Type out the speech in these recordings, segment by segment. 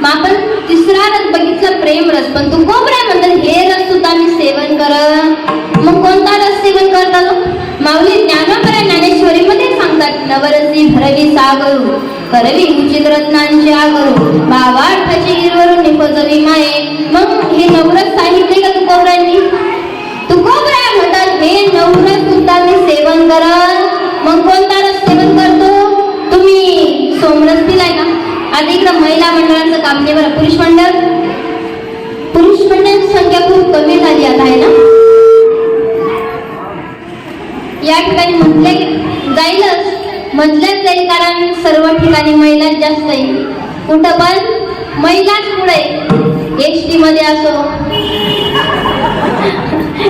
मग आपण तिसरा रस बघितला प्रेम रस, पण तुकोबराय म्हणतात हे रस सुद्धा मी सेवन कर. मग कोणता रस सेवन करतात? माऊली ज्ञानोबराय ज्ञानेश्वरी मध्ये सांगतात, नवरसी भरवी सागरू करवी उचित रत्नांची आगरू भावार्थाची गिरवरून निपजवी माये. मग हे नवरस सांगितले का तुकोबरायांनी? तुकोबराय म्हणतात हे नवरस सुद्धा मी सेवन करन. मग कोणता रस सेवन करतो? तुम्ही सोमरस दिलाय का? आता इकडं महिला मंडळाचं काम नाही बरं, पुरुष मंडळाची संख्या खूप कमी झाली आता आहे ना. या ठिकाणी म्हटलंच जाईल कारण सर्व ठिकाणी महिलाच जास्त आहे. कुठं पण महिलाच पुढे, एसटी मध्ये असो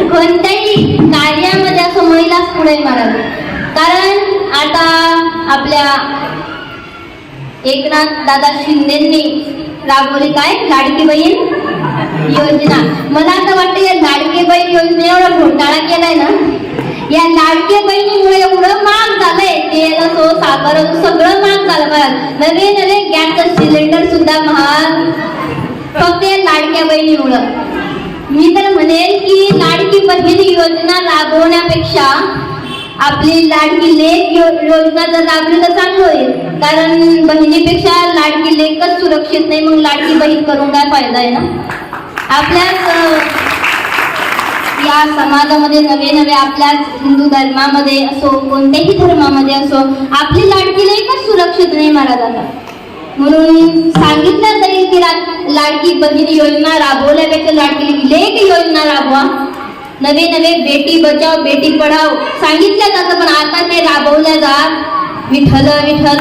कोणत्याही कार्यामध्ये असो महिलाच पुढे महाराज. कारण आता आपल्या एकनाथ दादा शिंदेंनी राबवली काय लाडकी बहीण योजना. मला असं वाटतं या लाडकी बहीण योजनेवर घोटाळा केलाय ना. या लाडकी बहिणीमुळे एवढं महाग झालंय, तेल असो साखर असो सगळं महाग झालं. नवे गॅसचं सिलेंडर सुद्धा महाग, फक्त या लाडक्या बहिणीमुळं. मी तर म्हणेल की लाडकी बहीण योजना राबवण्यापेक्षा आपली लाडकी लेक योजना जर राबली तर चांगलं होईल. कारण बहिणीपेक्षा लाडकी लेकच सुरक्षित नाही, मग लाडकी बहीण करून काय फायदा आहे ना. आपल्याच या समाजामध्ये नवे आपल्याच हिंदू धर्मामध्ये असो कोणत्याही धर्मामध्ये असो आपली लाडकी लेकच सुरक्षित नाही महाराज. आता म्हणून सांगितलं जाईल की लाडकी बहीण योजना राबवल्यापेक्षा लाडकी लेक योजना राबवा. नवे बेटी बचाव बेटी पढाव सांगितलं जातं, पण आता ते राबवल्या जात. विठ्ठल विठ्ठल